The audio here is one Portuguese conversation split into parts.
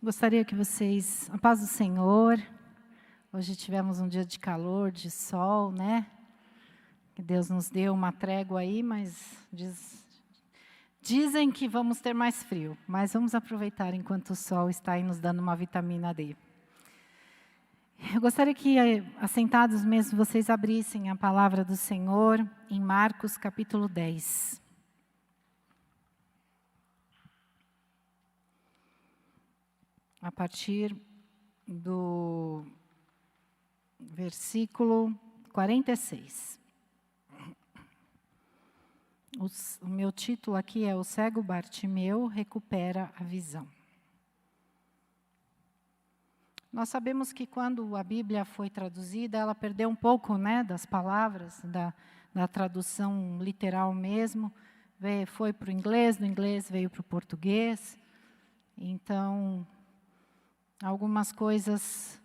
Gostaria que vocês, a paz do Senhor, hoje tivemos um dia de calor, de sol, né? Que Deus nos deu uma trégua aí, mas dizem que vamos ter mais frio, mas vamos aproveitar enquanto o sol está aí nos dando uma vitamina D. Eu gostaria que, assentados mesmo, vocês abrissem a palavra do Senhor em Marcos capítulo 10. A partir do versículo 46. O meu título aqui é O Cego Bartimeu Recupera a Visão. Nós sabemos que quando a Bíblia foi traduzida, ela perdeu um pouco, né, das palavras, da tradução literal mesmo. Foi para o inglês, do inglês veio para o português. Então, algumas coisas,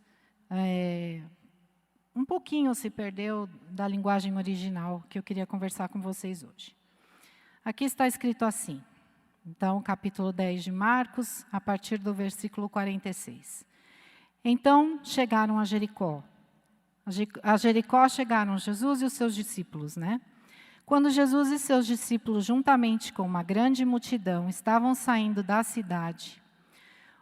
um pouquinho se perdeu da linguagem original que eu queria conversar com vocês hoje. Aqui está escrito assim, então, capítulo 10 de Marcos, a partir do versículo 46. Então, chegaram a Jericó. A Jericó chegaram Jesus e os seus discípulos, né? Quando Jesus e seus discípulos, juntamente com uma grande multidão, estavam saindo da cidade,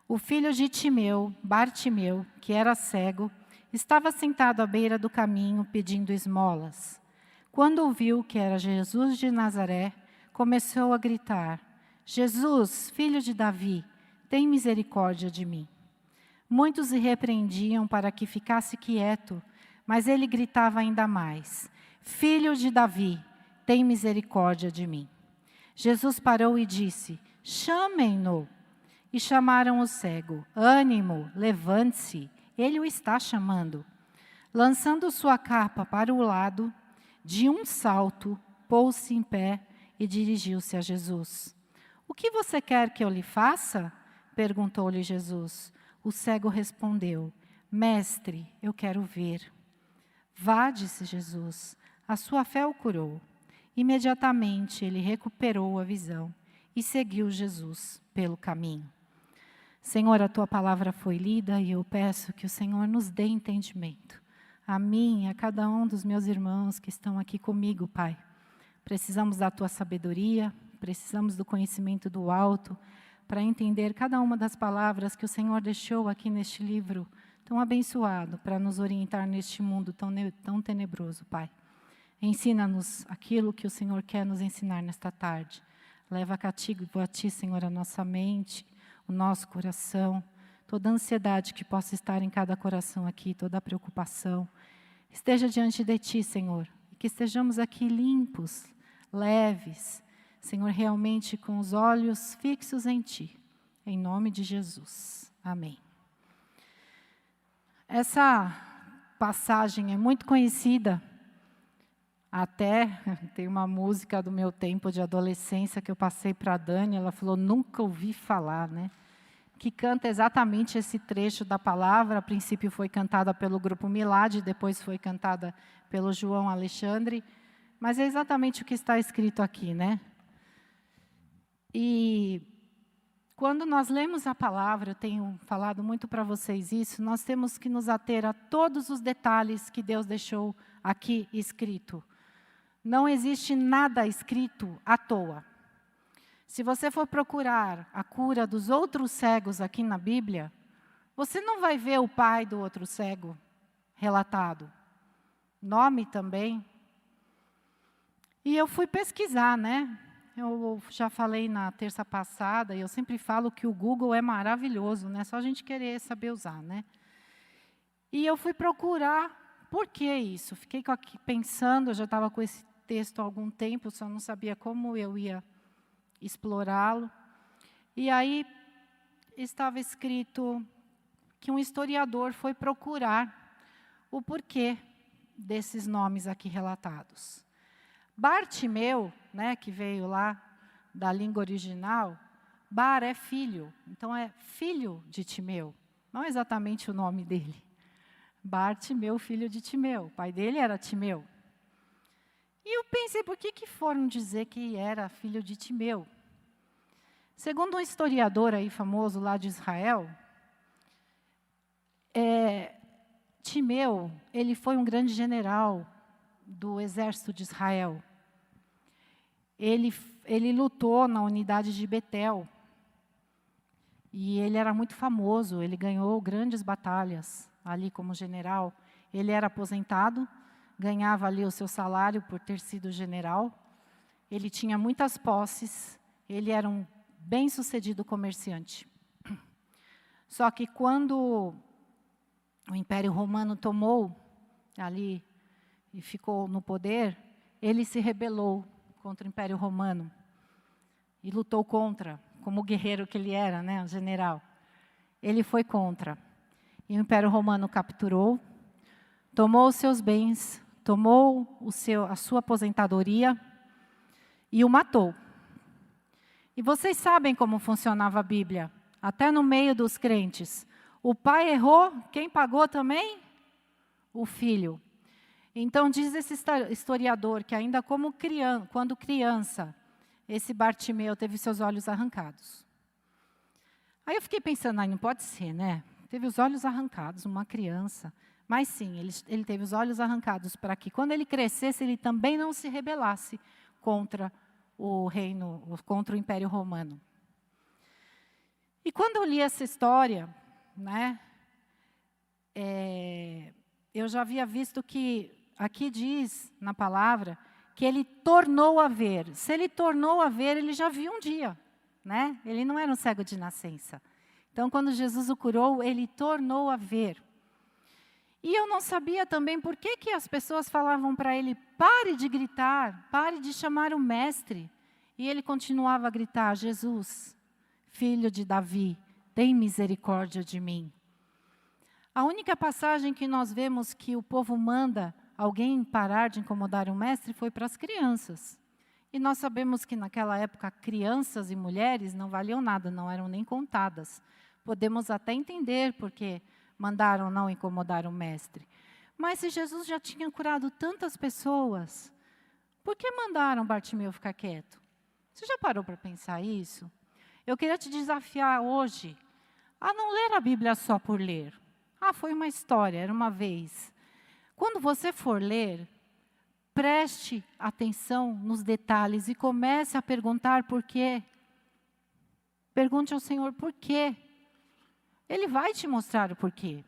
o filho de Timeu, Bartimeu, que era cego, estava sentado à beira do caminho pedindo esmolas. Quando ouviu que era Jesus de Nazaré, começou a gritar: Jesus, filho de Davi, tem misericórdia de mim. Muitos o repreendiam para que ficasse quieto, mas ele gritava ainda mais: Filho de Davi, tem misericórdia de mim. Jesus parou e disse: Chamem-no. E chamaram o cego. Ânimo, levante-se, ele o está chamando. Lançando sua capa para o lado, de um salto, pôs-se em pé e dirigiu-se a Jesus. O que você quer que eu lhe faça? Perguntou-lhe Jesus. O cego respondeu: Mestre, eu quero ver. Vá, disse Jesus, a sua fé o curou. Imediatamente ele recuperou a visão e seguiu Jesus pelo caminho. Senhor, a tua palavra foi lida e eu peço que o Senhor nos dê entendimento. A mim e a cada um dos meus irmãos que estão aqui comigo, Pai. Precisamos da tua sabedoria, precisamos do conhecimento do alto, para entender cada uma das palavras que o Senhor deixou aqui neste livro tão abençoado, para nos orientar neste mundo tão tenebroso, Pai. Ensina-nos aquilo que o Senhor quer nos ensinar nesta tarde. Leva cativo a ti, Senhor, a nossa mente, o nosso coração, toda a ansiedade que possa estar em cada coração aqui, toda a preocupação. Esteja diante de ti, Senhor, e que estejamos aqui limpos, leves, Senhor, realmente com os olhos fixos em ti, em nome de Jesus. Amém. Essa passagem é muito conhecida, até tem uma música do meu tempo de adolescência que eu passei para a Dani, ela falou, nunca ouvi falar, né? Que canta exatamente esse trecho da palavra. A princípio foi cantada pelo grupo Milad, depois foi cantada pelo João Alexandre, mas é exatamente o que está escrito aqui, né? E quando nós lemos a palavra, eu tenho falado muito para vocês isso, nós temos que nos ater a todos os detalhes que Deus deixou aqui escrito. Não existe nada escrito à toa. Se você for procurar a cura dos outros cegos aqui na Bíblia, você não vai ver o pai do outro cego relatado. Nome também. E eu fui pesquisar, né? Eu já falei na terça passada, e eu sempre falo que o Google é maravilhoso, né? Só a gente querer saber usar, né? E eu fui procurar por que isso. Fiquei aqui pensando, eu já estava com esse texto há algum tempo, só não sabia como eu ia explorá-lo. E aí estava escrito que um historiador foi procurar o porquê desses nomes aqui relatados. Bartimeu, né, que veio lá da língua original, Bar é filho, então é filho de Timeu, não é exatamente o nome dele. Bartimeu, filho de Timeu, o pai dele era Timeu. E eu pensei, por que foram dizer que era filho de Timeu? Segundo um historiador aí famoso lá de Israel, Timeu, ele foi um grande general do exército de Israel. Ele lutou na unidade de Betel. E ele era muito famoso, ele ganhou grandes batalhas ali como general. Ele era aposentado, ganhava ali o seu salário por ter sido general. Ele tinha muitas posses, ele era um bem-sucedido comerciante. Só que quando o Império Romano tomou ali e ficou no poder, ele se rebelou contra o Império Romano e lutou contra, como o guerreiro que ele era, né, o general. Ele foi contra. E o Império Romano capturou, tomou os seus bens, tomou a sua aposentadoria e o matou. E vocês sabem como funcionava a Bíblia, até no meio dos crentes. O pai errou, quem pagou também? O filho. Então, diz esse historiador que ainda quando criança, esse Bartimeu teve seus olhos arrancados. Aí eu fiquei pensando, não pode ser, né? Teve os olhos arrancados, uma criança. Mas sim, ele teve os olhos arrancados para que, quando ele crescesse, ele também não se rebelasse contra o reino, contra o Império Romano. E quando eu li essa história, né, eu já havia visto que, aqui diz na palavra, que ele tornou a ver. Se ele tornou a ver, ele já viu um dia, né? Ele não era um cego de nascença. Então, quando Jesus o curou, ele tornou a ver. E eu não sabia também por que as pessoas falavam para ele, pare de gritar, pare de chamar o mestre. E ele continuava a gritar, Jesus, filho de Davi, tem misericórdia de mim. A única passagem que nós vemos que o povo manda alguém parar de incomodar o mestre foi para as crianças. E nós sabemos que naquela época crianças e mulheres não valiam nada, não eram nem contadas. Podemos até entender porque mandaram não incomodar o mestre. Mas se Jesus já tinha curado tantas pessoas, por que mandaram Bartimeu ficar quieto? Você já parou para pensar isso? Eu queria te desafiar hoje a não ler a Bíblia só por ler. Foi uma história, era uma vez. Quando você for ler, preste atenção nos detalhes e comece a perguntar por quê. Pergunte ao Senhor por quê. Ele vai te mostrar o porquê.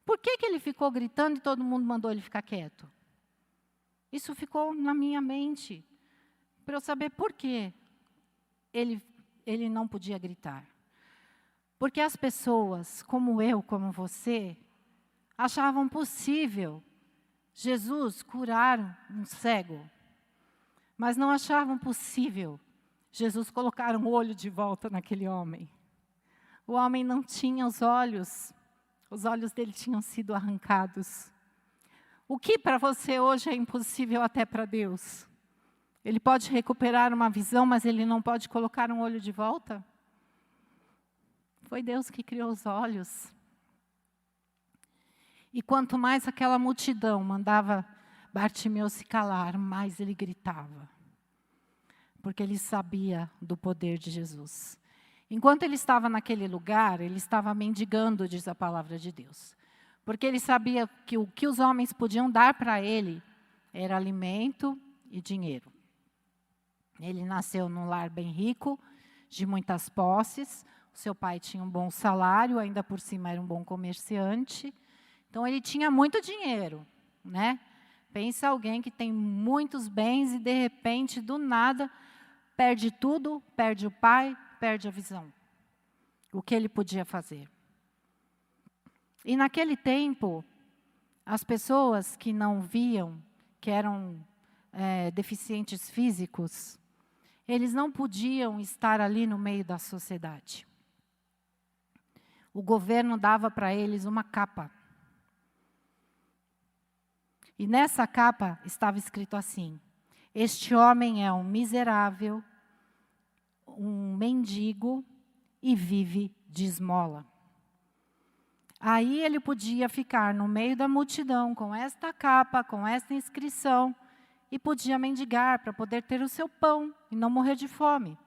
Por que ele ficou gritando e todo mundo mandou ele ficar quieto? Isso ficou na minha mente, para eu saber por que ele não podia gritar. Porque as pessoas, como eu, como você, achavam possível Jesus curar um cego, mas não achavam possível Jesus colocar um olho de volta naquele homem. O homem não tinha os olhos dele tinham sido arrancados. O que para você hoje é impossível até para Deus? Ele pode recuperar uma visão, mas ele não pode colocar um olho de volta? Foi Deus que criou os olhos. E quanto mais aquela multidão mandava Bartimeu se calar, mais ele gritava. Porque ele sabia do poder de Jesus. Enquanto ele estava naquele lugar, ele estava mendigando, diz a palavra de Deus. Porque ele sabia que o que os homens podiam dar para ele era alimento e dinheiro. Ele nasceu num lar bem rico, de muitas posses. O seu pai tinha um bom salário, ainda por cima era um bom comerciante. Então, ele tinha muito dinheiro, né? Pensa alguém que tem muitos bens e, de repente, do nada, perde tudo, perde o pai, perde a visão. O que ele podia fazer? E naquele tempo, as pessoas que não viam, que eram deficientes físicos, eles não podiam estar ali no meio da sociedade. O governo dava para eles uma capa. E nessa capa estava escrito assim: este homem é um miserável, um mendigo e vive de esmola. Aí ele podia ficar no meio da multidão com esta capa, com esta inscrição, e podia mendigar para poder ter o seu pão e não morrer de fome.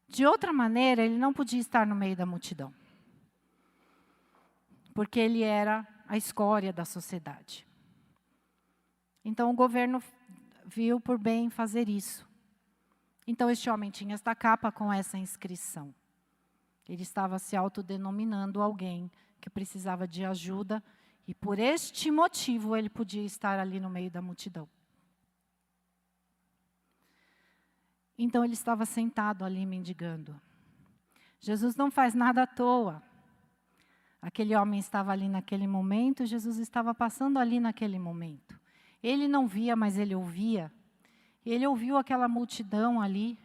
De outra maneira, ele não podia estar no meio da multidão. porque ele era a escória da sociedade. Então o governo viu por bem fazer isso. Então este homem tinha esta capa com essa inscrição. Ele estava se autodenominando alguém que precisava de ajuda, e por este motivo ele podia estar ali no meio da multidão. Então ele estava sentado ali mendigando. Jesus não faz nada à toa. Aquele homem estava ali naquele momento, Jesus estava passando ali naquele momento. Ele não via, mas ele ouvia. Ele ouviu aquela multidão ali,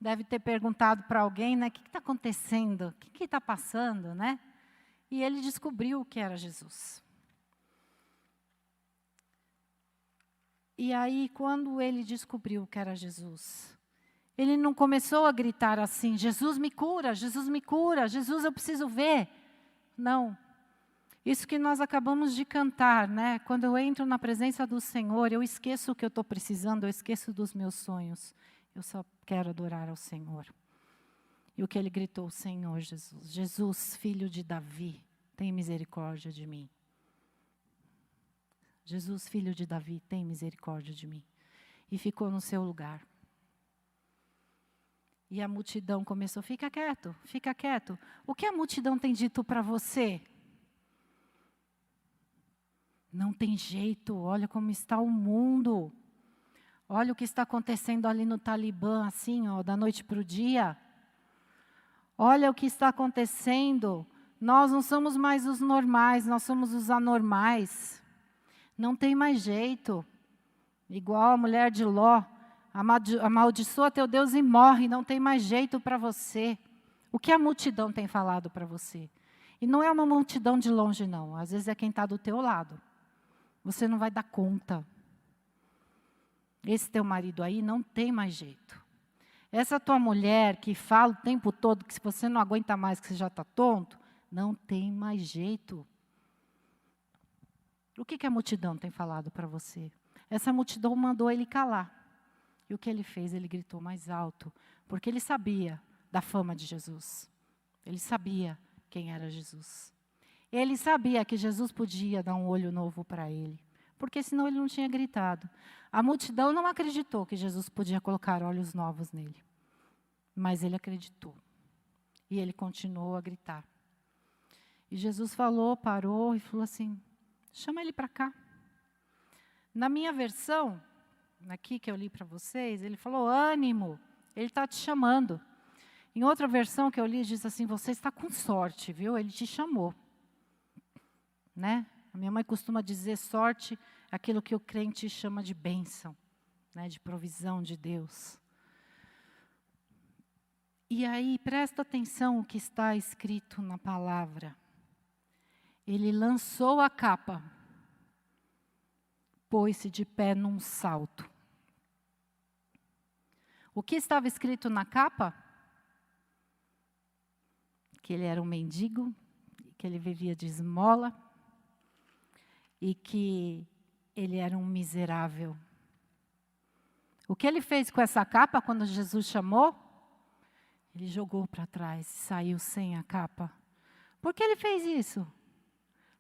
deve ter perguntado para alguém, né, o que está acontecendo? O que está passando, né? E ele descobriu que era Jesus. E aí, quando ele descobriu que era Jesus, ele não começou a gritar assim, Jesus me cura, Jesus me cura, Jesus eu preciso ver. Não. Isso que nós acabamos de cantar, né? Quando eu entro na presença do Senhor, eu esqueço o que eu estou precisando, eu esqueço dos meus sonhos. Eu só quero adorar ao Senhor. E o que ele gritou, Senhor Jesus, Jesus, filho de Davi, tem misericórdia de mim. Jesus, filho de Davi, tem misericórdia de mim. E ficou no seu lugar. E a multidão começou, fica quieto, fica quieto. O que a multidão tem dito para você? Não tem jeito, olha como está o mundo. Olha o que está acontecendo ali no Talibã, assim, ó, da noite para o dia. Olha o que está acontecendo. Nós não somos mais os normais, nós somos os anormais. Não tem mais jeito. Igual a mulher de Ló. Amaldiçoa teu Deus e morre, não tem mais jeito para você. O que a multidão tem falado para você? E não é uma multidão de longe, não. Às vezes é quem está do teu lado. Você não vai dar conta. Esse teu marido aí não tem mais jeito. Essa tua mulher que fala o tempo todo que se você não aguenta mais, que você já está tonto, não tem mais jeito. O que a multidão tem falado para você? Essa multidão mandou ele calar. E o que ele fez? Ele gritou mais alto, porque ele sabia da fama de Jesus. Ele sabia quem era Jesus. Ele sabia que Jesus podia dar um olho novo para ele, porque senão ele não tinha gritado. A multidão não acreditou que Jesus podia colocar olhos novos nele, mas ele acreditou. E ele continuou a gritar. E Jesus falou, parou e falou assim, chama ele para cá. Na minha versão, aqui que eu li para vocês, ele falou, ânimo, ele está te chamando. Em outra versão que eu li, diz assim, você está com sorte, viu? Ele te chamou. Né? A minha mãe costuma dizer sorte, aquilo que o crente chama de bênção, né? De provisão de Deus. E aí, presta atenção o que está escrito na palavra. Ele lançou a capa, pôs-se de pé num salto. O que estava escrito na capa? Que ele era um mendigo, que ele vivia de esmola e que ele era um miserável. O que ele fez com essa capa quando Jesus chamou? Ele jogou para trás e saiu sem a capa. Por que ele fez isso?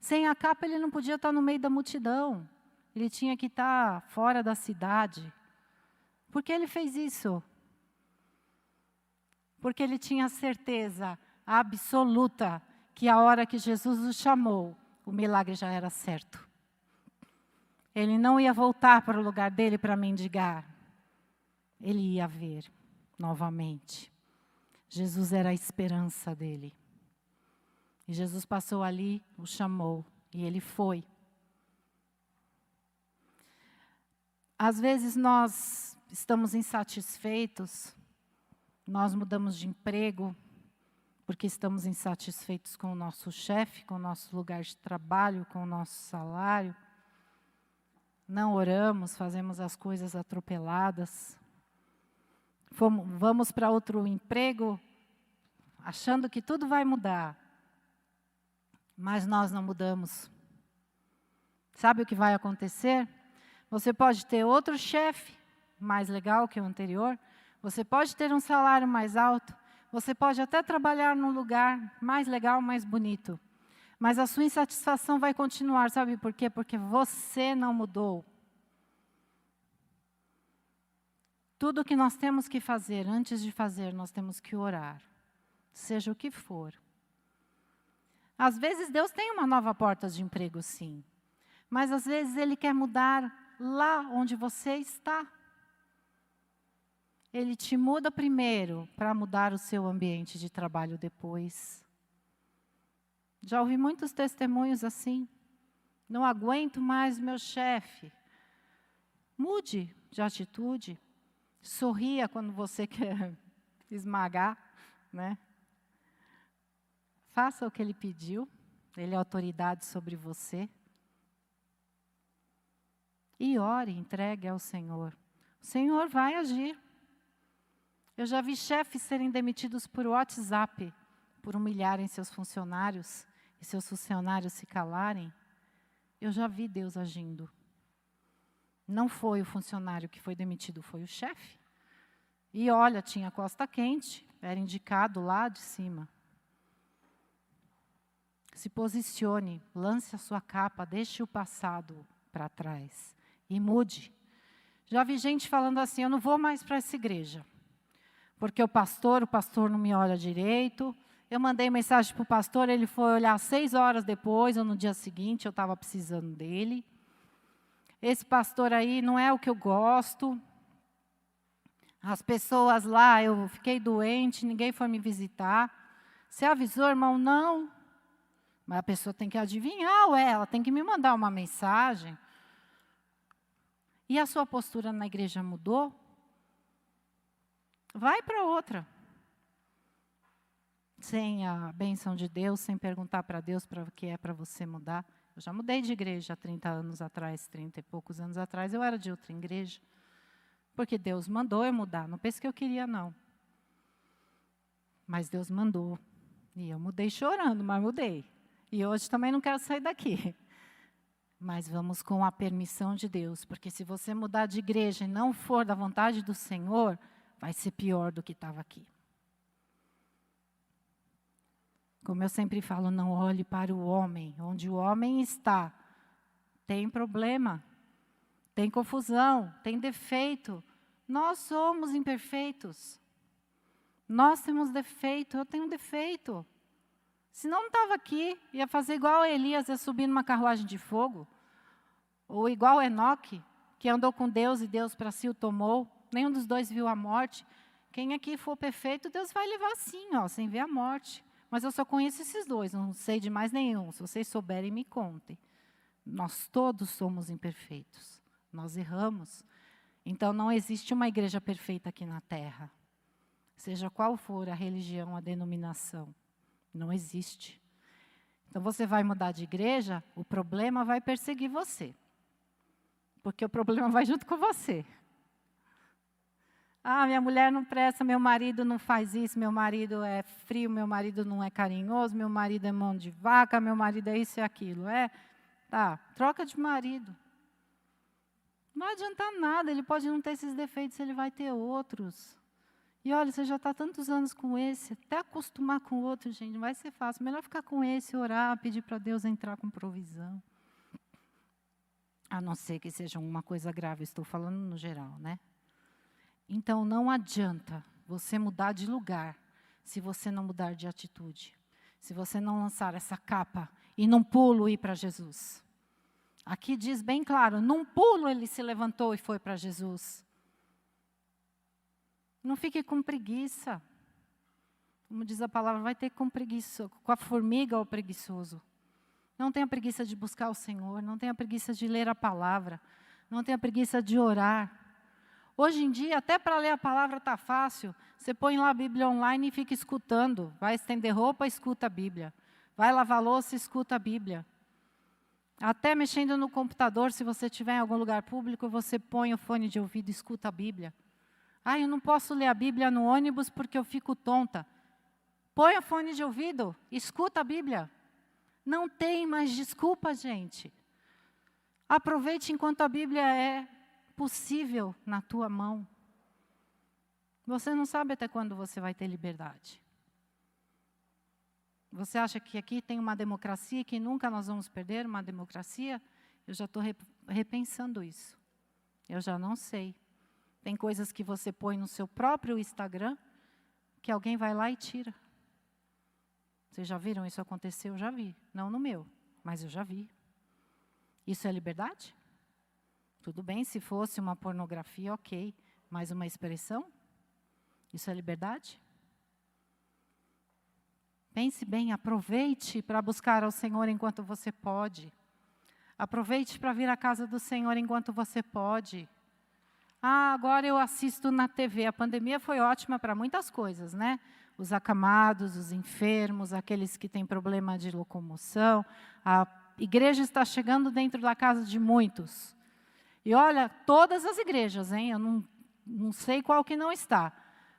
Sem a capa ele não podia estar no meio da multidão. Ele tinha que estar fora da cidade. Por que ele fez isso? Porque ele tinha certeza absoluta que a hora que Jesus o chamou, o milagre já era certo. Ele não ia voltar para o lugar dele para mendigar. Ele ia ver novamente. Jesus era a esperança dele. E Jesus passou ali, o chamou, e ele foi. Às vezes nós estamos insatisfeitos, nós mudamos de emprego, porque estamos insatisfeitos com o nosso chefe, com o nosso lugar de trabalho, com o nosso salário. Não oramos, fazemos as coisas atropeladas. Vamos para outro emprego, achando que tudo vai mudar. Mas nós não mudamos. Sabe o que vai acontecer? Você pode ter outro chefe mais legal que o anterior. Você pode ter um salário mais alto. Você pode até trabalhar num lugar mais legal, mais bonito. Mas a sua insatisfação vai continuar, sabe por quê? Porque você não mudou. Tudo que nós temos que fazer, antes de fazer, nós temos que orar. Seja o que for. Às vezes Deus tem uma nova porta de emprego, sim. Mas às vezes Ele quer mudar lá onde você está. Ele te muda primeiro para mudar o seu ambiente de trabalho depois. Já ouvi muitos testemunhos assim. Não aguento mais meu chefe. Mude de atitude. Sorria quando você quer esmagar, né? Faça o que ele pediu. Ele é autoridade sobre você. E ore, entregue ao Senhor. O Senhor vai agir. Eu já vi chefes serem demitidos por WhatsApp, por humilharem seus funcionários, e seus funcionários se calarem. Eu já vi Deus agindo. Não foi o funcionário que foi demitido, foi o chefe. E olha, tinha costa quente, era indicado lá de cima. Se posicione, lance a sua capa, deixe o passado para trás e mude. Já vi gente falando assim, eu não vou mais para essa igreja, porque o pastor não me olha direito. Eu mandei mensagem para o pastor, ele foi olhar 6 horas depois, ou no dia seguinte, eu estava precisando dele. Esse pastor aí não é o que eu gosto. As pessoas lá, eu fiquei doente, ninguém foi me visitar. Você avisou, irmão? Não. Mas a pessoa tem que adivinhar, ela tem que me mandar uma mensagem. E a sua postura na igreja mudou? Vai para outra. Sem a bênção de Deus, sem perguntar para Deus para o que é para você mudar. Eu já mudei de igreja há 30 anos atrás, 30 e poucos anos atrás, eu era de outra igreja. Porque Deus mandou eu mudar, não pense que eu queria não. Mas Deus mandou. E eu mudei chorando, mas mudei. E hoje também não quero sair daqui. Mas vamos com a permissão de Deus, porque se você mudar de igreja e não for da vontade do Senhor, vai ser pior do que estava aqui. Como eu sempre falo, não olhe para o homem. Onde o homem está, tem problema, tem confusão, tem defeito. Nós somos imperfeitos. Nós temos defeito, eu tenho defeito. Se não estava aqui, ia fazer igual a Elias, ia subir numa carruagem de fogo. Ou igual a Enoque, que andou com Deus e Deus para si o tomou. Nenhum dos dois viu a morte. Quem aqui for perfeito, Deus vai levar assim, sem ver a morte. Mas eu só conheço esses dois, não sei de mais nenhum. Se vocês souberem, me contem. Nós todos somos imperfeitos. Nós erramos. Então, não existe uma igreja perfeita aqui na Terra. Seja qual for a religião, a denominação. Não existe. Então, você vai mudar de igreja, o problema vai perseguir você. Porque o problema vai junto com você. Minha mulher não presta, meu marido não faz isso, meu marido é frio, meu marido não é carinhoso, meu marido é mão de vaca, meu marido é isso e aquilo. Tá, troca de marido. Não vai adiantar nada, ele pode não ter esses defeitos, ele vai ter outros. E olha, você já está tantos anos com esse, até acostumar com o outro, gente, não vai ser fácil. Melhor ficar com esse, orar, pedir para Deus entrar com provisão. A não ser que seja uma coisa grave, estou falando no geral, né? Então, não adianta você mudar de lugar, se você não mudar de atitude. Se você não lançar essa capa e num pulo ir para Jesus. Aqui diz bem claro, num pulo ele se levantou e foi para Jesus. Não fique com preguiça. Como diz a palavra, vai ter com preguiça, com a formiga ou preguiçoso. Não tenha preguiça de buscar o Senhor, não tenha preguiça de ler a palavra, não tenha preguiça de orar. Hoje em dia, até para ler a palavra está fácil. Você põe lá a Bíblia online e fica escutando. Vai estender roupa, escuta a Bíblia. Vai lavar louça, escuta a Bíblia. Até mexendo no computador, se você estiver em algum lugar público, você põe o fone de ouvido e escuta a Bíblia. Eu não posso ler a Bíblia no ônibus porque eu fico tonta. Põe o fone de ouvido, escuta a Bíblia. Não tem mais desculpa, gente. Aproveite enquanto a Bíblia é possível na tua mão. Você não sabe até quando você vai ter liberdade. Você acha que aqui tem uma democracia e que nunca nós vamos perder uma democracia? Eu já estou repensando isso. Eu já não sei. Tem coisas que você põe no seu próprio Instagram que alguém vai lá e tira. Vocês já viram isso acontecer? Eu já vi. Não no meu, mas eu já vi. Isso é liberdade? Tudo bem, se fosse uma pornografia, ok. Mas uma expressão? Isso é liberdade? Pense bem, aproveite para buscar ao Senhor enquanto você pode. Aproveite para vir à casa do Senhor enquanto você pode. Agora eu assisto na TV. A pandemia foi ótima para muitas coisas, né? Os acamados, os enfermos, aqueles que têm problema de locomoção. A igreja está chegando dentro da casa de muitos. E olha, todas as igrejas, hein? Eu não sei qual que não está.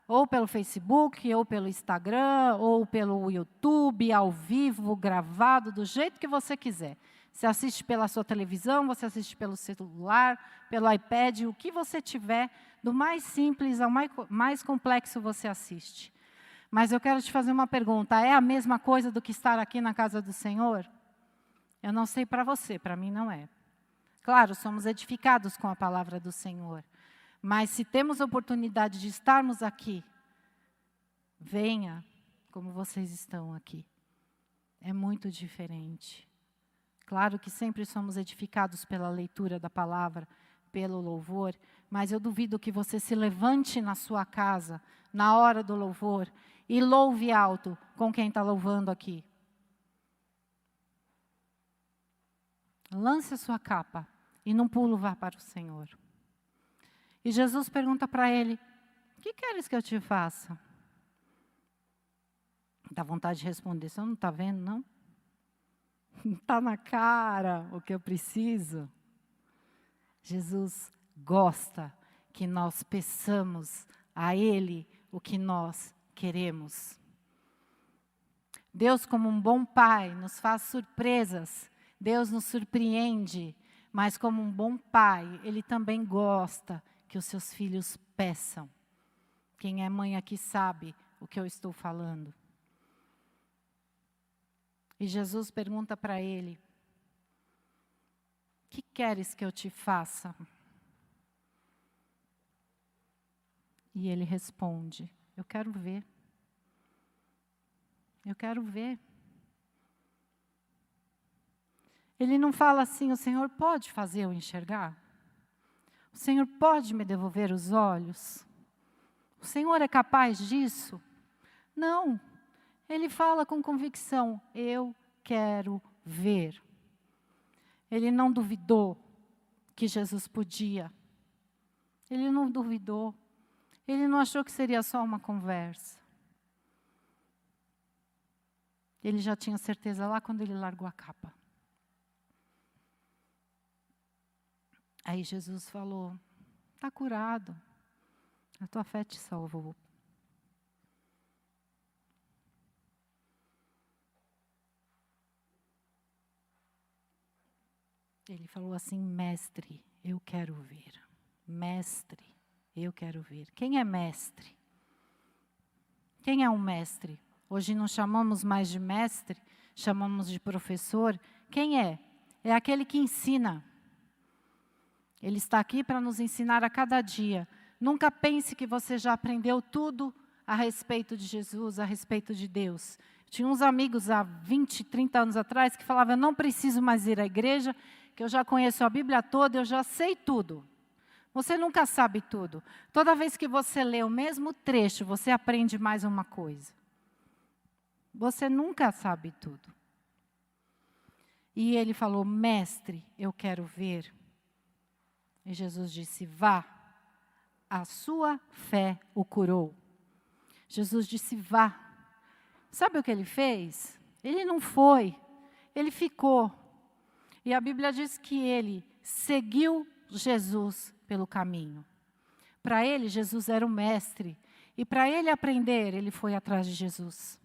Ou pelo Facebook, ou pelo Instagram, ou pelo YouTube, ao vivo, gravado, do jeito que você quiser. Você assiste pela sua televisão, você assiste pelo celular, pelo iPad, o que você tiver, do mais simples ao mais complexo você assiste. Mas eu quero te fazer uma pergunta, é a mesma coisa do que estar aqui na casa do Senhor? Eu não sei para você, para mim não é. Claro, somos edificados com a palavra do Senhor. Mas se temos oportunidade de estarmos aqui, venha como vocês estão aqui. É muito diferente. Claro que sempre somos edificados pela leitura da palavra, pelo louvor, mas eu duvido que você se levante na sua casa, na hora do louvor, e louve alto com quem está louvando aqui. Lance a sua capa e num pulo vá para o Senhor. E Jesus pergunta para ele, o que queres que eu te faça? Dá vontade de responder, você não está vendo, não? Está na cara o que eu preciso. Jesus gosta que nós peçamos a Ele o que nós queremos. Deus, como um bom pai, nos faz surpresas. Deus nos surpreende, mas como um bom pai, Ele também gosta que os seus filhos peçam. Quem é mãe aqui sabe o que eu estou falando. E Jesus pergunta para ele, o que queres que eu te faça? E ele responde, eu quero ver. Eu quero ver. Ele não fala assim, o Senhor pode fazer eu enxergar? O Senhor pode me devolver os olhos? O Senhor é capaz disso? Não. Ele fala com convicção, eu quero ver. Ele não duvidou que Jesus podia. Ele não duvidou. Ele não achou que seria só uma conversa. Ele já tinha certeza lá quando ele largou a capa. Aí Jesus falou, está curado, a tua fé te salvou. Ele falou assim, mestre, eu quero ver. Mestre, eu quero ver. Quem é mestre? Quem é um mestre? Hoje não chamamos mais de mestre, chamamos de professor. Quem é? É aquele que ensina. Ele está aqui para nos ensinar a cada dia. Nunca pense que você já aprendeu tudo a respeito de Jesus, a respeito de Deus. Tinha uns amigos há 20, 30 anos atrás que falavam, eu não preciso mais ir à igreja, que eu já conheço a Bíblia toda, eu já sei tudo. Você nunca sabe tudo. Toda vez que você lê o mesmo trecho, você aprende mais uma coisa. Você nunca sabe tudo. E ele falou, mestre, eu quero ver. E Jesus disse, vá, a sua fé o curou. Jesus disse, vá. Sabe o que ele fez? Ele não foi, ele ficou. E a Bíblia diz que ele seguiu Jesus pelo caminho. Para ele, Jesus era o mestre. E para ele aprender, ele foi atrás de Jesus.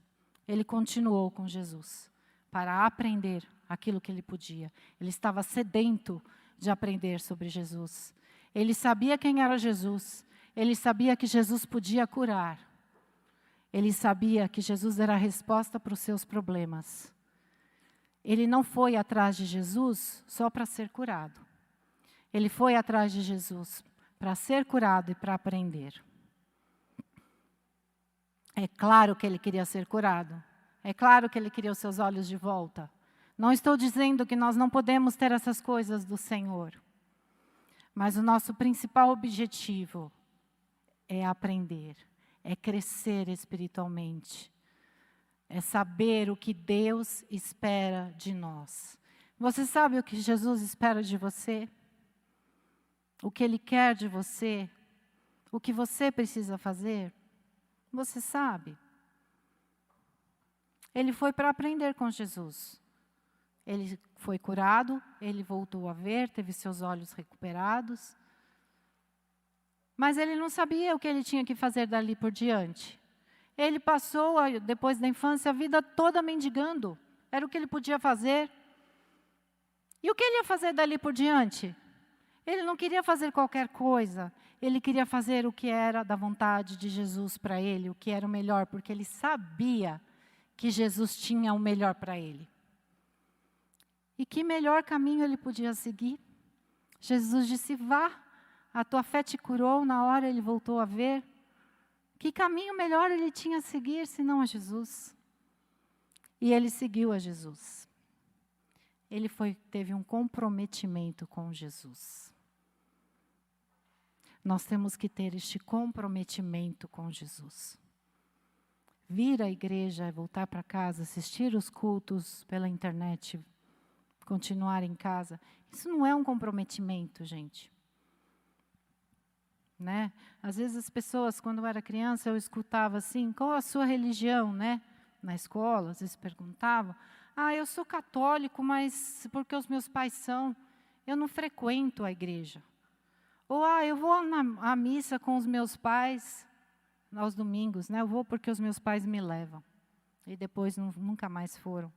Ele continuou com Jesus para aprender aquilo que ele podia. Ele estava sedento de aprender sobre Jesus. Ele sabia quem era Jesus. Ele sabia que Jesus podia curar. Ele sabia que Jesus era a resposta para os seus problemas. Ele não foi atrás de Jesus só para ser curado. Ele foi atrás de Jesus para ser curado e para aprender. É claro que ele queria ser curado. É claro que ele queria os seus olhos de volta. Não estou dizendo que nós não podemos ter essas coisas do Senhor. Mas o nosso principal objetivo é aprender, é crescer espiritualmente, é saber o que Deus espera de nós. Você sabe o que Jesus espera de você? O que Ele quer de você? O que você precisa fazer? Você sabe? Ele foi para aprender com Jesus. Ele foi curado, ele voltou a ver, teve seus olhos recuperados. Mas ele não sabia o que ele tinha que fazer dali por diante. Ele passou, depois da infância, a vida toda mendigando. Era o que ele podia fazer. E o que ele ia fazer dali por diante? Ele não queria fazer qualquer coisa. Ele queria fazer o que era da vontade de Jesus para ele, o que era o melhor, porque ele sabia que Jesus tinha o melhor para ele. E que melhor caminho ele podia seguir? Jesus disse, vá, a tua fé te curou, na hora ele voltou a ver. Que caminho melhor ele tinha a seguir, senão a Jesus? E ele seguiu a Jesus. Ele teve um comprometimento com Jesus. Nós temos que ter este comprometimento com Jesus. Vir à igreja, voltar para casa, assistir os cultos pela internet, continuar em casa, isso não é um comprometimento, gente. Né? Às vezes as pessoas, quando eu era criança, eu escutava assim, qual a sua religião, né? Na escola, às vezes perguntavam, eu sou católico, mas porque os meus pais são, eu não frequento a igreja. Ou, eu vou à missa com os meus pais aos domingos, né? Eu vou porque os meus pais me levam. E depois nunca mais foram.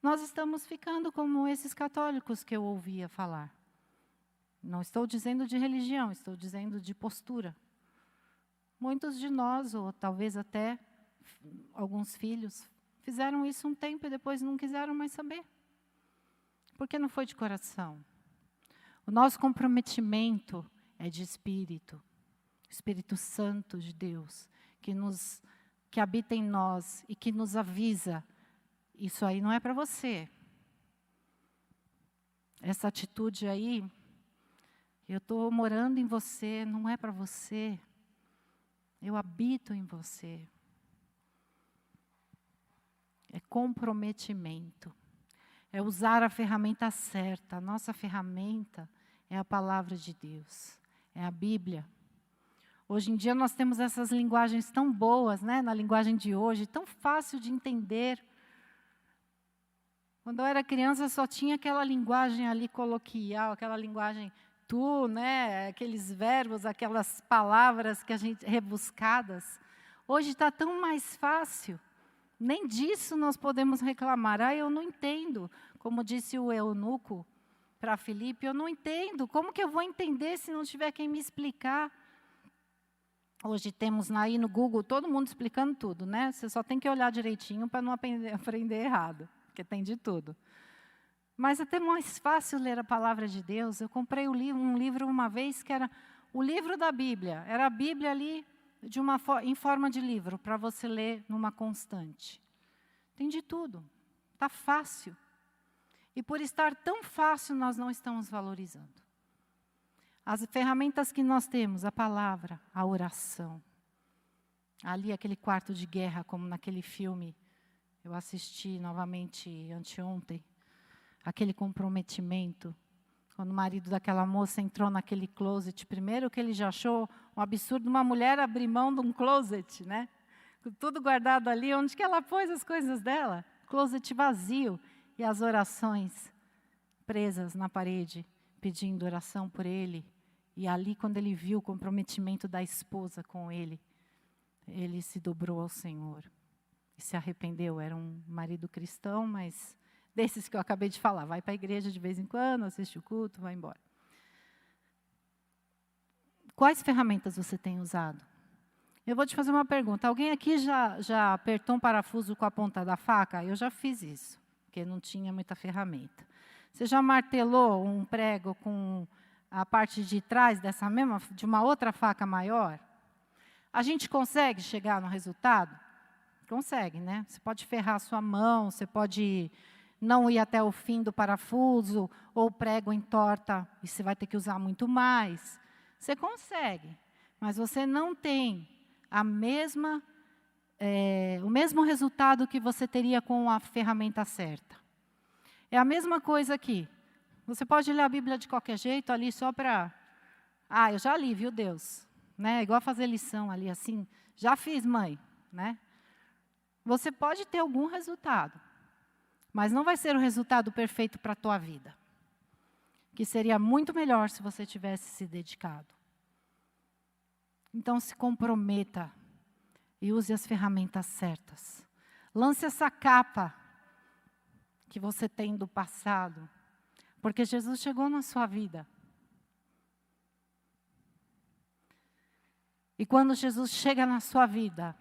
Nós estamos ficando como esses católicos que eu ouvia falar. Não estou dizendo de religião, estou dizendo de postura. Muitos de nós, ou talvez até alguns filhos, fizeram isso um tempo e depois não quiseram mais saber. Porque não foi de coração. O nosso comprometimento é de espírito. Espírito Santo de Deus, que habita em nós e que nos avisa. Isso aí não é para você. Essa atitude aí, eu estou morando em você, não é para você. Eu habito em você. É comprometimento. É usar a ferramenta certa. A nossa ferramenta é a palavra de Deus. É a Bíblia. Hoje em dia nós temos essas linguagens tão boas, né? Na linguagem de hoje, tão fácil de entender. Quando eu era criança só tinha aquela linguagem ali coloquial, aquela linguagem tu, né? Aqueles verbos, aquelas palavras que a gente rebuscadas. Hoje está tão mais fácil. Nem disso nós podemos reclamar. Eu não entendo. Como disse o eunuco para Filipe, eu não entendo. Como que eu vou entender se não tiver quem me explicar? Hoje temos aí no Google todo mundo explicando tudo, né? Você só tem que olhar direitinho para não aprender errado, porque tem de tudo. Mas é até mais fácil ler a palavra de Deus. Eu comprei um livro uma vez que era o livro da Bíblia. Era a Bíblia ali em forma de livro, para você ler numa constante. Tem de tudo. Está fácil. E por estar tão fácil, nós não estamos valorizando. As ferramentas que nós temos, a palavra, a oração. Ali, aquele quarto de guerra, como naquele filme, eu assisti novamente anteontem. Aquele comprometimento. Quando o marido daquela moça entrou naquele closet, primeiro que ele já achou um absurdo, uma mulher abrir mão de um closet, né? Tudo guardado ali, onde que ela pôs as coisas dela? Closet vazio. E as orações presas na parede, pedindo oração por ele. E ali, quando ele viu o comprometimento da esposa com ele, ele se dobrou ao Senhor. E se arrependeu. Era um marido cristão, mas desses que eu acabei de falar. Vai para a igreja de vez em quando, assiste o culto, vai embora. Quais ferramentas você tem usado? Eu vou te fazer uma pergunta. Alguém aqui já apertou um parafuso com a ponta da faca? Eu já fiz isso, porque não tinha muita ferramenta. Você já martelou um prego com a parte de trás de uma outra faca maior? A gente consegue chegar no resultado? Consegue, né? Você pode ferrar a sua mão, você pode não ir até o fim do parafuso, ou o prego entorta e você vai ter que usar muito mais. Você consegue, mas você não tem o mesmo resultado que você teria com a ferramenta certa. É a mesma coisa aqui. Você pode ler a Bíblia de qualquer jeito, ali só para... eu já li, viu, Deus? Né? Igual fazer lição ali, assim. Já fiz, mãe. Né? Você pode ter algum resultado, mas não vai ser o resultado perfeito para a tua vida. Que seria muito melhor se você tivesse se dedicado. Então, se comprometa e use as ferramentas certas. Lance essa capa que você tem do passado, porque Jesus chegou na sua vida. E quando Jesus chega na sua vida,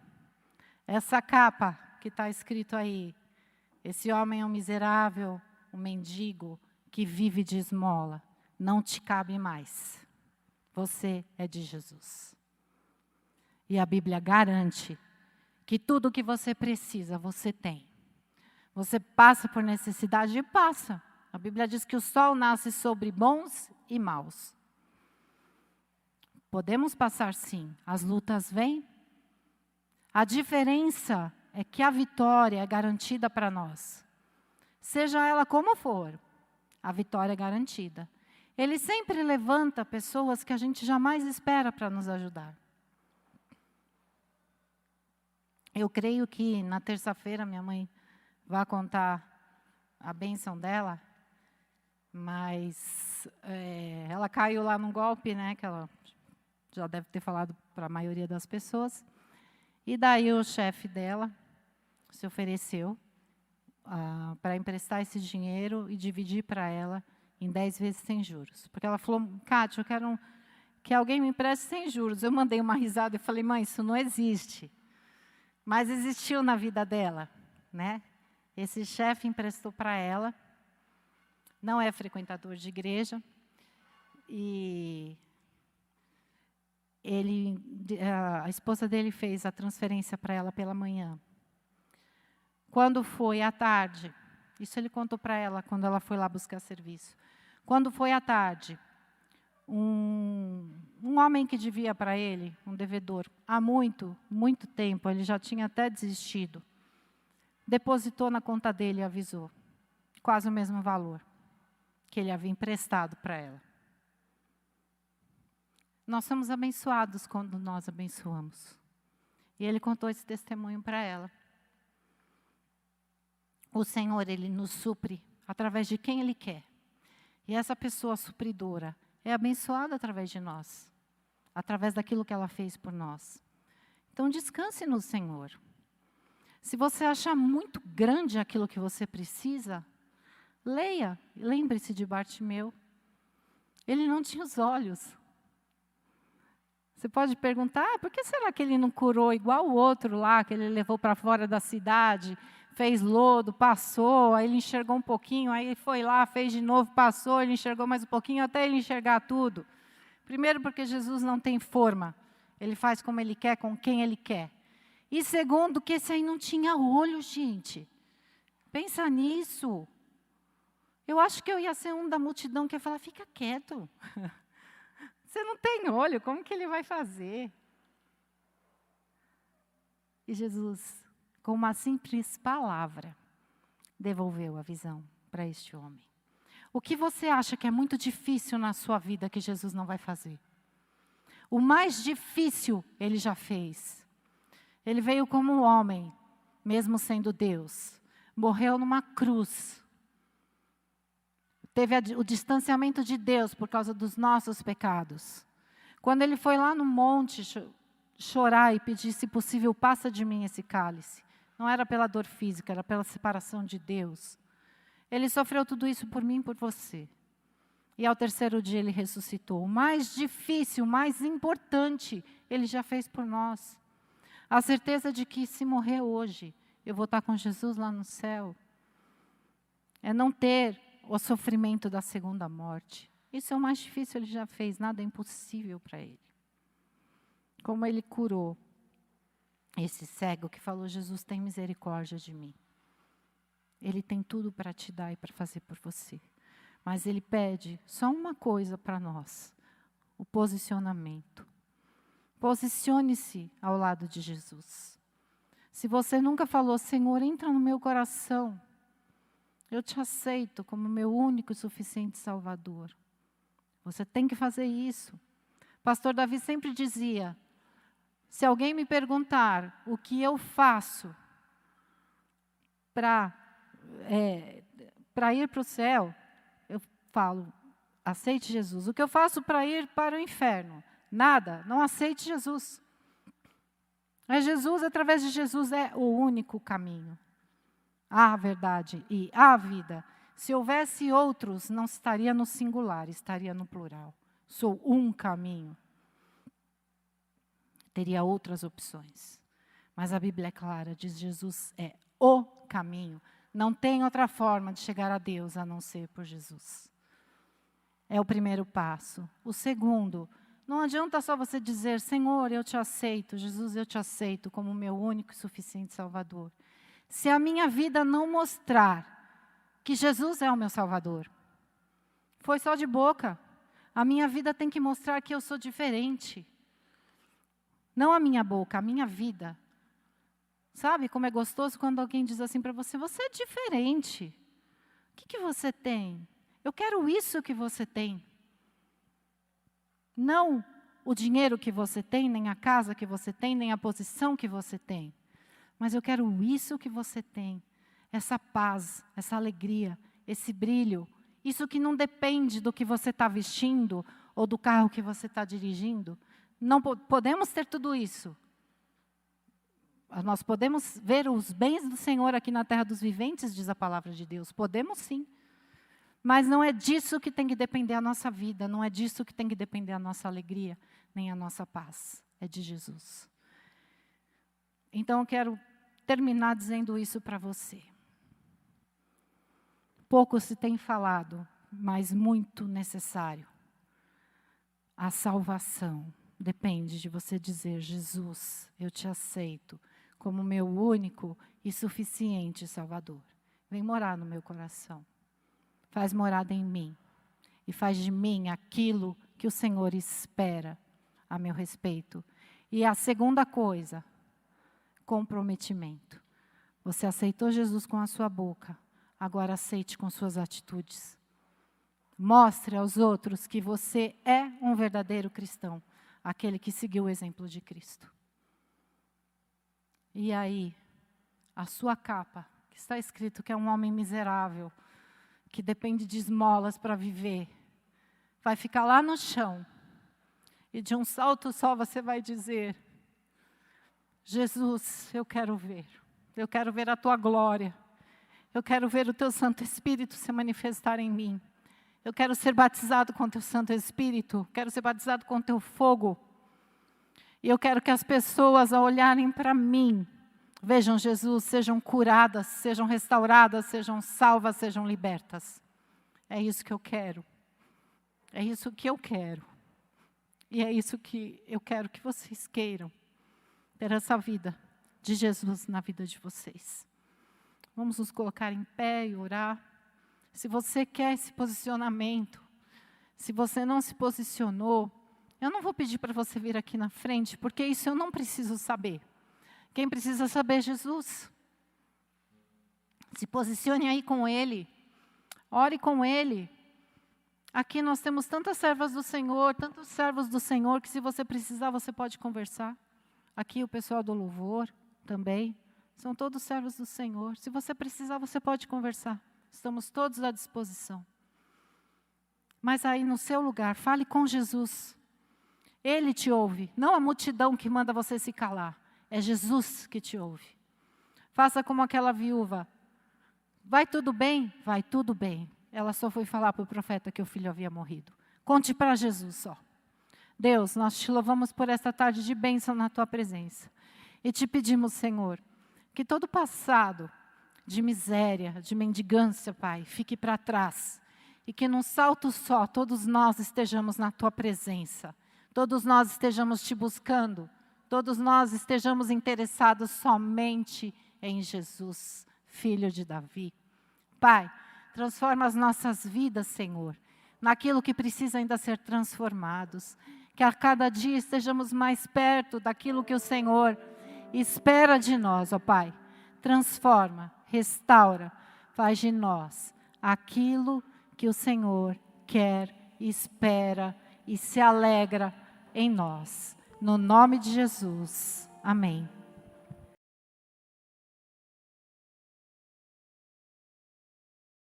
essa capa que está escrito aí, esse homem é um miserável, um mendigo, que vive de esmola, não te cabe mais. Você é de Jesus. E a Bíblia garante que tudo o que você precisa, você tem. Você passa por necessidade e passa. A Bíblia diz que o sol nasce sobre bons e maus. Podemos passar sim, as lutas vêm. A diferença é que a vitória é garantida para nós. Seja ela como for, a vitória é garantida. Ele sempre levanta pessoas que a gente jamais espera para nos ajudar. Eu creio que na terça-feira minha mãe vai contar a bênção dela, mas ela caiu lá num golpe, né, que ela já deve ter falado para a maioria das pessoas. E daí o chefe dela se ofereceu para emprestar esse dinheiro e dividir para ela em 10 vezes sem juros. Porque ela falou, Cátia, eu quero que alguém me empreste sem juros. Eu mandei uma risada e falei, mãe, isso não existe. Mas existiu na vida dela, né? Esse chefe emprestou para ela, não é frequentador de igreja, e a esposa dele fez a transferência para ela pela manhã. Quando foi à tarde, isso ele contou para ela quando ela foi lá buscar serviço. Quando foi à tarde, um homem que devia para ele, um devedor, há muito, muito tempo, ele já tinha até desistido, depositou na conta dele e avisou, quase o mesmo valor que ele havia emprestado para ela. Nós somos abençoados quando nós abençoamos. E ele contou esse testemunho para ela. O Senhor, Ele nos supre através de quem Ele quer. E essa pessoa supridora é abençoada através de nós, através daquilo que ela fez por nós. Então, descanse no Senhor. Se você achar muito grande aquilo que você precisa, leia. Lembre-se de Bartimeu. Ele não tinha os olhos. Você pode perguntar, por que será que ele não curou igual o outro lá, que ele levou para fora da cidade, fez lodo, passou, aí ele enxergou um pouquinho, aí ele foi lá, fez de novo, passou, ele enxergou mais um pouquinho, até ele enxergar tudo. Primeiro, porque Jesus não tem forma. Ele faz como Ele quer, com quem Ele quer. E segundo, que esse aí não tinha olho, gente. Pensa nisso. Eu acho que eu ia ser um da multidão que ia falar, fica quieto. Você não tem olho, como que ele vai fazer? E Jesus, com uma simples palavra, devolveu a visão para este homem. O que você acha que é muito difícil na sua vida que Jesus não vai fazer? O mais difícil ele já fez. Ele veio como um homem, mesmo sendo Deus. Morreu numa cruz. Teve o distanciamento de Deus por causa dos nossos pecados. Quando ele foi lá no monte chorar e pedir, se possível, passa de mim esse cálice. Não era pela dor física, era pela separação de Deus. Ele sofreu tudo isso por mim e por você. E ao terceiro dia ele ressuscitou. O mais difícil, o mais importante, ele já fez por nós. A certeza de que se morrer hoje, eu vou estar com Jesus lá no céu. É não ter o sofrimento da segunda morte. Isso é o mais difícil, ele já fez, nada é impossível para ele. Como ele curou esse cego que falou, Jesus, tem misericórdia de mim. Ele tem tudo para te dar e para fazer por você. Mas ele pede só uma coisa para nós, o posicionamento. Posicione-se ao lado de Jesus. Se você nunca falou, Senhor, entra no meu coração, eu te aceito como meu único e suficiente Salvador. Você tem que fazer isso. Pastor Davi sempre dizia, se alguém me perguntar o que eu faço para ir para o céu, eu falo, aceite Jesus. O que eu faço para ir para o inferno? Nada, não aceite Jesus. É Jesus, através de Jesus é o único caminho. A verdade e a vida. Se houvesse outros, não estaria no singular, estaria no plural. Sou um caminho. Teria outras opções. Mas a Bíblia é clara, diz Jesus é o caminho. Não tem outra forma de chegar a Deus a não ser por Jesus. É o primeiro passo. O segundo, não adianta só você dizer, Senhor, eu te aceito, Jesus, eu te aceito como meu único e suficiente Salvador. Se a minha vida não mostrar que Jesus é o meu Salvador, foi só de boca. A minha vida tem que mostrar que eu sou diferente. Não a minha boca, a minha vida. Sabe como é gostoso quando alguém diz assim para você, você é diferente. O que você tem? Eu quero isso que você tem. Não o dinheiro que você tem, nem a casa que você tem, nem a posição que você tem. Mas eu quero isso que você tem. Essa paz, essa alegria, esse brilho. Isso que não depende do que você está vestindo ou do carro que você está dirigindo. Não podemos ter tudo isso. Nós podemos ver os bens do Senhor aqui na terra dos viventes, diz a palavra de Deus. Podemos sim. Mas não é disso que tem que depender a nossa vida, não é disso que tem que depender a nossa alegria, nem a nossa paz. É de Jesus. Então eu quero terminar dizendo isso para você. Pouco se tem falado, mas muito necessário. A salvação depende de você dizer, Jesus, eu te aceito como meu único e suficiente Salvador. Vem morar no meu coração. Faz morada em mim. E faz de mim aquilo que o Senhor espera a meu respeito. E a segunda coisa, comprometimento. Você aceitou Jesus com a sua boca, agora aceite com suas atitudes. Mostre aos outros que você é um verdadeiro cristão, aquele que seguiu o exemplo de Cristo. E aí, a sua capa, que está escrito que é um homem miserável, que depende de esmolas para viver, vai ficar lá no chão. E de um salto só você vai dizer, Jesus, eu quero ver a tua glória, eu quero ver o teu Santo Espírito se manifestar em mim, eu quero ser batizado com o teu Santo Espírito, quero ser batizado com o teu fogo, e eu quero que as pessoas, ao olharem para mim, vejam Jesus, sejam curadas, sejam restauradas, sejam salvas, sejam libertas. É isso que eu quero. É isso que eu quero. E é isso que eu quero que vocês queiram. Ter essa vida de Jesus na vida de vocês. Vamos nos colocar em pé e orar. Se você quer esse posicionamento, se você não se posicionou, eu não vou pedir para você vir aqui na frente, porque isso eu não preciso saber. Quem precisa saber é Jesus. Se posicione aí com Ele. Ore com Ele. Aqui nós temos tantas servas do Senhor, tantos servos do Senhor, que se você precisar, você pode conversar. Aqui o pessoal do louvor também. São todos servos do Senhor. Se você precisar, você pode conversar. Estamos todos à disposição. Mas aí no seu lugar, fale com Jesus. Ele te ouve, não a multidão que manda você se calar. É Jesus que te ouve. Faça como aquela viúva. Vai tudo bem? Vai tudo bem. Ela só foi falar para o profeta que o filho havia morrido. Conte para Jesus só. Deus, nós te louvamos por esta tarde de bênção na tua presença. E te pedimos, Senhor, que todo passado de miséria, de mendigância, Pai, fique para trás. E que num salto só, todos nós estejamos na Tua presença. Todos nós estejamos Te buscando. Todos nós estejamos interessados somente em Jesus, Filho de Davi. Pai, transforma as nossas vidas, Senhor, naquilo que precisa ainda ser transformados. Que a cada dia estejamos mais perto daquilo que o Senhor espera de nós, ó Pai. Transforma, restaura, faz de nós aquilo que o Senhor quer, espera e se alegra em nós. No nome de Jesus. Amém.